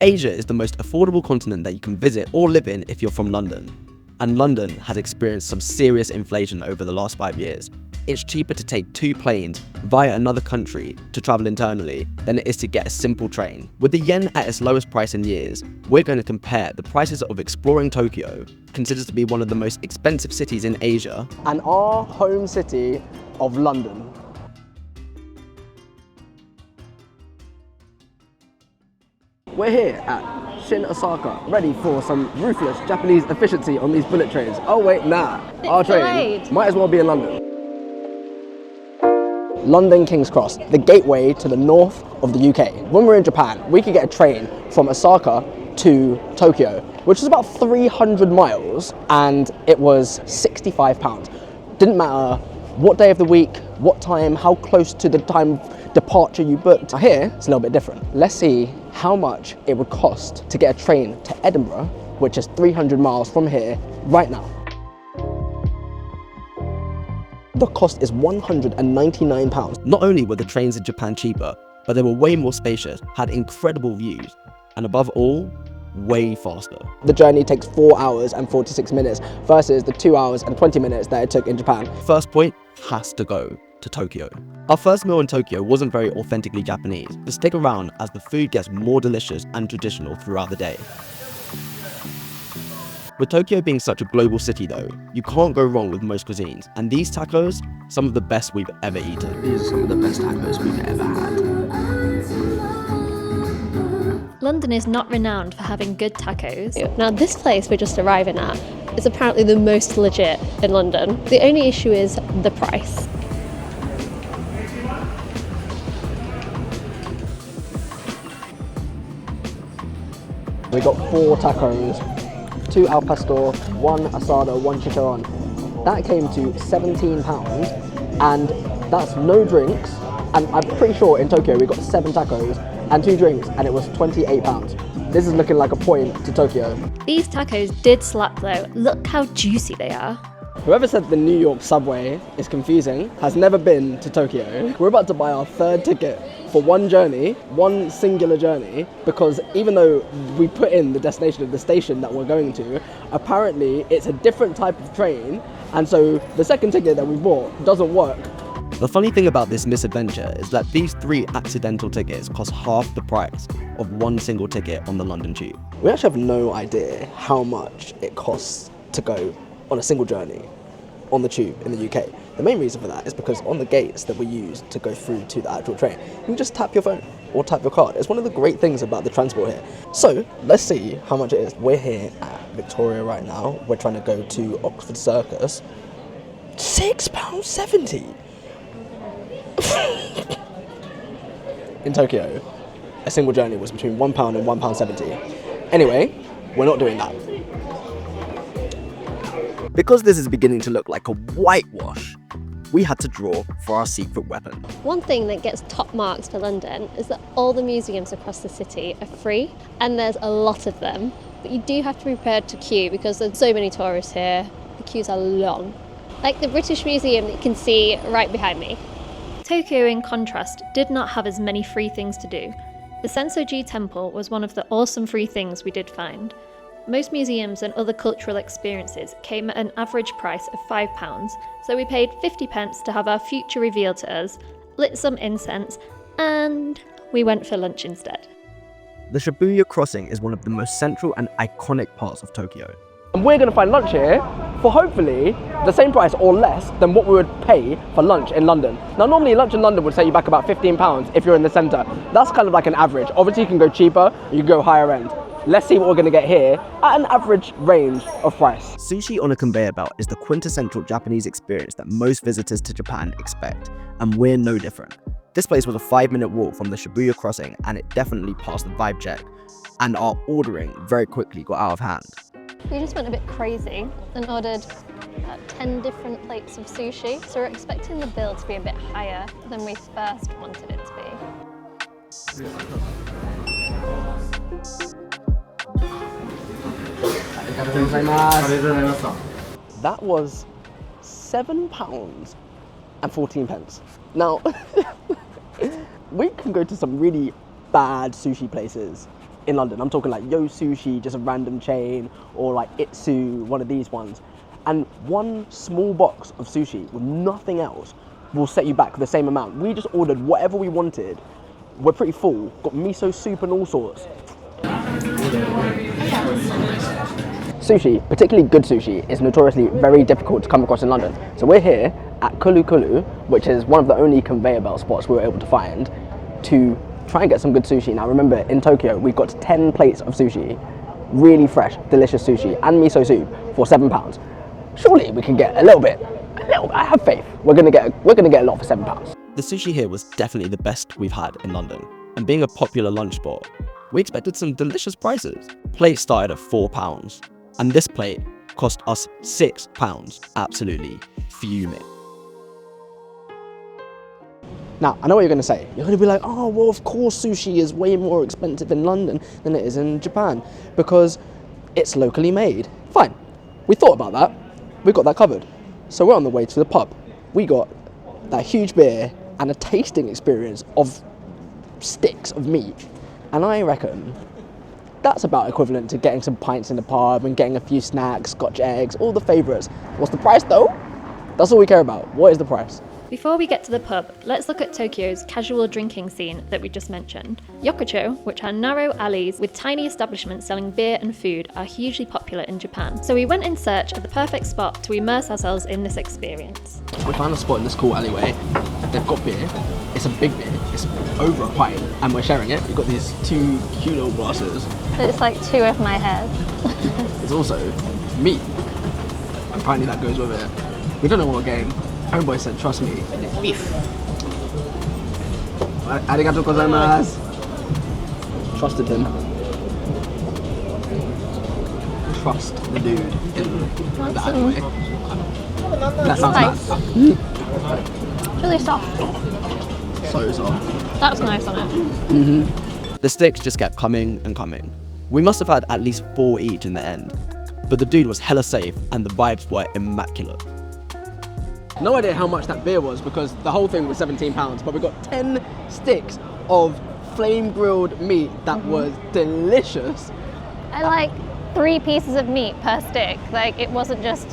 Asia is the most affordable continent that you can visit or live in if you're from London. And London has experienced some serious inflation over the last 5 years. It's cheaper to take 2 planes via another country to travel internally than it is to get a simple train. With the yen at its lowest price in years, we're going to compare the prices of exploring Tokyo, considered to be one of the most expensive cities in Asia, and our home city of London. We're here at Shinkansen, ready for some ruthless Japanese efficiency on these bullet trains. Oh wait, nah, our train might as well be in London. London King's Cross, the gateway to the north of the UK. When we're in Japan, we could get a train from Osaka to Tokyo, which is about 300 miles, and it was £65. Didn't matter what day of the week, what time, how close to the time of departure you booked. Now here, it's a little bit different. Let's see how much it would cost to get a train to Edinburgh, which is 300 miles from here right now. The cost is £199. Not only were the trains in Japan cheaper, but they were way more spacious, had incredible views, and above all, way faster. The journey takes 4 hours and 46 minutes versus the 2 hours and 20 minutes that it took in Japan. First point has to go to Tokyo. Our first meal in Tokyo wasn't very authentically Japanese, but stick around as the food gets more delicious and traditional throughout the day. With Tokyo being such a global city though, you can't go wrong with most cuisines, and these tacos, some of the best we've ever eaten. These are some of the best tacos we've ever had. London is not renowned for having good tacos. Now this place we're just arriving at is apparently the most legit in London. The only issue is the price. We got 4 tacos, 2 al pastor, 1 asada, 1 chicharron. That came to £17, and that's no drinks. And I'm pretty sure in Tokyo we got 7 tacos and 2 drinks, and it was £28. This is looking like a point to Tokyo. These tacos did slap though. Look how juicy they are. Whoever said the New York subway is confusing has never been to Tokyo. We're about to buy our 3rd ticket for one journey, one singular journey, because even though we put in the destination of the station that we're going to, apparently it's a different type of train, and so the second ticket that we bought doesn't work. The funny thing about this misadventure is that these 3 accidental tickets cost half the price of one single ticket on the London Tube. We actually have no idea how much it costs to go on a single journey on the tube in the UK. The main reason for that is because on the gates that we use to go through to the actual train, you can just tap your phone or tap your card. It's one of the great things about the transport here. So let's see how much it is. We're here at Victoria right now. We're trying to go to Oxford Circus. £6.70 in Tokyo. A single journey was between £1 and £1.70. Anyway, we're not doing that. Because this is beginning to look like a whitewash, we had to draw for our secret weapon. One thing that gets top marks for London is that all the museums across the city are free, and there's a lot of them. But you do have to be prepared to queue because there's so many tourists here. The queues are long. Like the British Museum that you can see right behind me. Tokyo, in contrast, did not have as many free things to do. The Sensoji temple was one of the awesome free things we did find. Most museums and other cultural experiences came at an average price of £5, so we paid 50p to have our future revealed to us, lit some incense, and we went for lunch instead. The Shibuya crossing is one of the most central and iconic parts of Tokyo. And we're going to find lunch here for hopefully the same price or less than what we would pay for lunch in London. Now normally lunch in London would set you back about £15 if you're in the centre. That's kind of like an average. Obviously you can go cheaper, you can go higher end. Let's see what we're going to get here at an average range of price. Sushi on a conveyor belt is the quintessential Japanese experience that most visitors to Japan expect, and we're no different. This place was a 5-minute walk from the Shibuya crossing, and it definitely passed the vibe check, and our ordering very quickly got out of hand. We just went a bit crazy and ordered 10 different plates of sushi, so we're expecting the bill to be a bit higher than we first wanted it to be. That was £7.14. Now, we can go to some really bad sushi places in London. I'm talking like Yo Sushi, just a random chain, or like Itsu, one of these ones. And one small box of sushi with nothing else will set you back the same amount. We just ordered whatever we wanted. We're pretty full, got miso soup and all sorts. Sushi, particularly good sushi, is notoriously very difficult to come across in London. So we're here at Kulu Kulu, which is one of the only conveyor belt spots we were able to find, to try and get some good sushi. Now remember, in Tokyo, we got 10 plates of sushi, really fresh, delicious sushi, and miso soup for £7. Surely we can get a little bit. I have faith. We're gonna get a lot for £7. The sushi here was definitely the best we've had in London, and being a popular lunch spot, we expected some delicious prices. Plates started at £4, and this plate cost us £6. Absolutely fuming. Now, I know what you're going to say. You're going to be like, oh, well, of course sushi is way more expensive in London than it is in Japan because it's locally made. Fine. We thought about that. We got that covered. So we're on the way to the pub. We got that huge beer and a tasting experience of sticks of meat. And I reckon that's about equivalent to getting some pints in the pub and getting a few snacks, scotch eggs, all the favourites. What's the price though? That's all we care about. What is the price? Before we get to the pub, let's look at Tokyo's casual drinking scene that we just mentioned. Yokocho, which are narrow alleys with tiny establishments selling beer and food, are hugely popular in Japan. So we went in search of the perfect spot to immerse ourselves in this experience. We found a spot in this cool alleyway. They've got beer. It's a big beer. It's over a pint, and we're sharing it. We've got these 2 cute little glasses. It's like 2 of my head. It's also meat. Apparently that goes with it. We don't know what we're getting. Homeboy said, trust me, it's beef. Arigatou gozaimasu. Trusted him. Trust the dude in the alleyway. That sounds nice. It's really soft. So soft. That's nice on it. The sticks just kept coming and coming. We must have had at least 4 each in the end, but the dude was hella safe and the vibes were immaculate. No idea how much that beer was because the whole thing was £17, but we got 10 sticks of flame grilled meat that was delicious. I like 3 pieces of meat per stick. Like, it wasn't just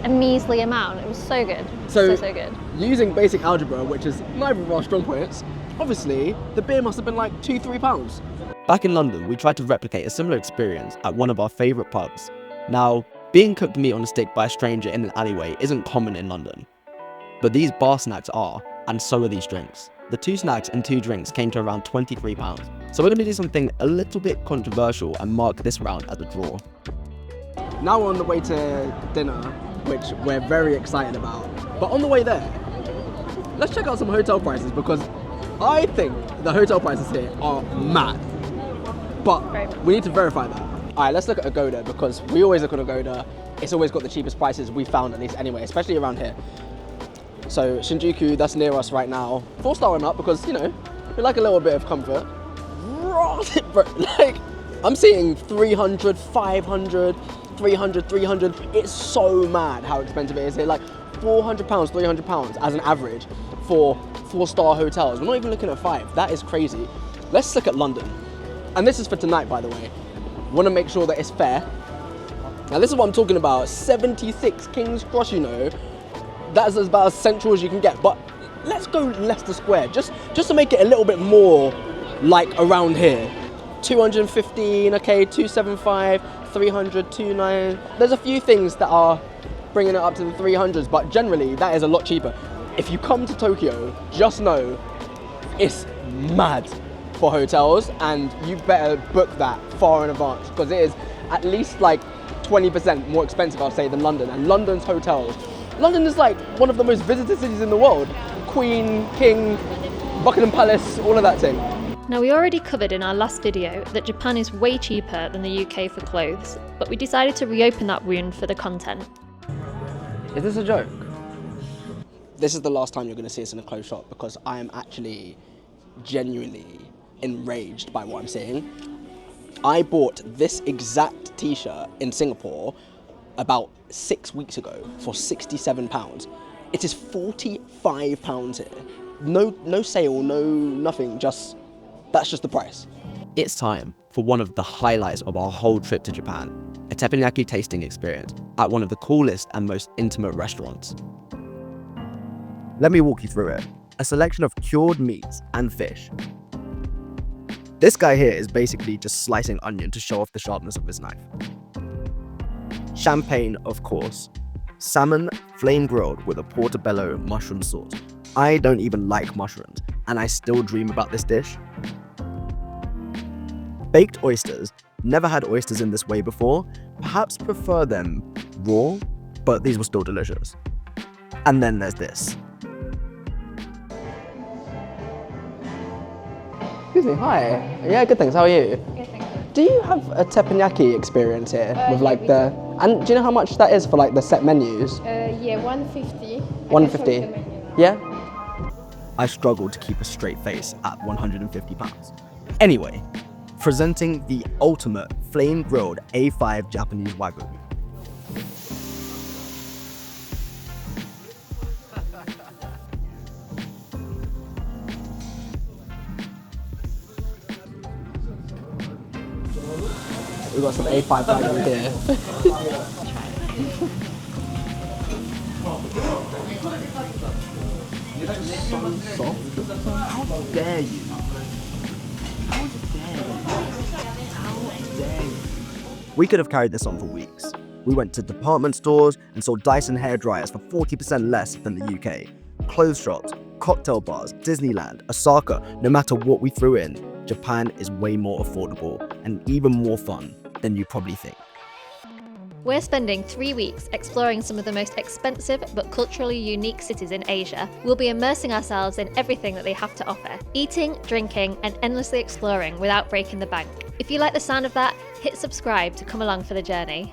a measly amount. It was so good. So good. Using basic algebra, which is neither of our strong points, obviously the beer must have been like £2-3. Back in London, we tried to replicate a similar experience at one of our favourite pubs. Now, being cooked meat on a stick by a stranger in an alleyway isn't common in London. But these bar snacks are, and so are these drinks. The 2 snacks and 2 drinks came to around £23. So we're going to do something a little bit controversial and mark this round as a draw. Now we're on the way to dinner, which we're very excited about. But on the way there, let's check out some hotel prices because I think the hotel prices here are mad. But we need to verify that. Alright, let's look at Agoda because we always look at Agoda. It's always got the cheapest prices we found, at least anyway, especially around here. So Shinjuku, that's near us right now. 4-star and up because, you know, we like a little bit of comfort. Like, I'm seeing 300, 500, 300, 300. It's so mad how expensive it is here. Like £400, £300 as an average for 4-star hotels. We're not even looking at 5. That is crazy. Let's look at London. And this is for tonight, by the way. Want to make sure that it's fair. Now this is what I'm talking about. 76 King's Cross, you know. That's about as central as you can get. But let's go Leicester Square, just to make it a little bit more like around here. 215, okay, 275, 300, 29. There's a few things that are bringing it up to the 300s, but generally that is a lot cheaper. If you come to Tokyo, just know it's mad for hotels, and you better book that far in advance because it is at least like 20% more expensive, I'll say, than London. And London's hotels, London is like one of the most visited cities in the world. Queen, King, Buckingham Palace, all of that thing. Now, we already covered in our last video that Japan is way cheaper than the UK for clothes, but we decided to reopen that wound for the content. Is this a joke? This is the last time you're going to see us in a clothes shop because I am actually genuinely enraged by what I'm seeing. I bought this exact t-shirt in Singapore about 6 weeks ago for £67. It is £45 here. No sale, no nothing, that's just the price. It's time for one of the highlights of our whole trip to Japan, a teppanyaki tasting experience at one of the coolest and most intimate restaurants. Let me walk you through it. A selection of cured meats and fish. This guy here is basically just slicing onion to show off the sharpness of his knife. Champagne, of course. Salmon, flame grilled with a portobello mushroom sauce. I don't even like mushrooms, and I still dream about this dish. Baked oysters. Never had oysters in this way before. Perhaps prefer them raw, but these were still delicious. And then there's this. Excuse me, hi. Yeah, good thanks. How are you? Good, thank you. Do you have a teppanyaki experience here with Yeah, like we the? And do you know how much that is for like the set menus? Yeah, 150. 150. Yeah. I struggled to keep a straight face at 150 pounds. Anyway, presenting the ultimate flame-grilled A5 Japanese Wagyu. We've got some A5 Wagyu here. How dare you? We could have carried this on for weeks. We went to department stores and saw Dyson hair dryers for 40% less than the UK. Clothes shops, cocktail bars, Disneyland, Osaka, no matter what we threw in, Japan is way more affordable and even more fun than you probably think. We're spending 3 weeks exploring some of the most expensive but culturally unique cities in Asia. We'll be immersing ourselves in everything that they have to offer, eating, drinking, and endlessly exploring without breaking the bank. If you like the sound of that, hit subscribe to come along for the journey.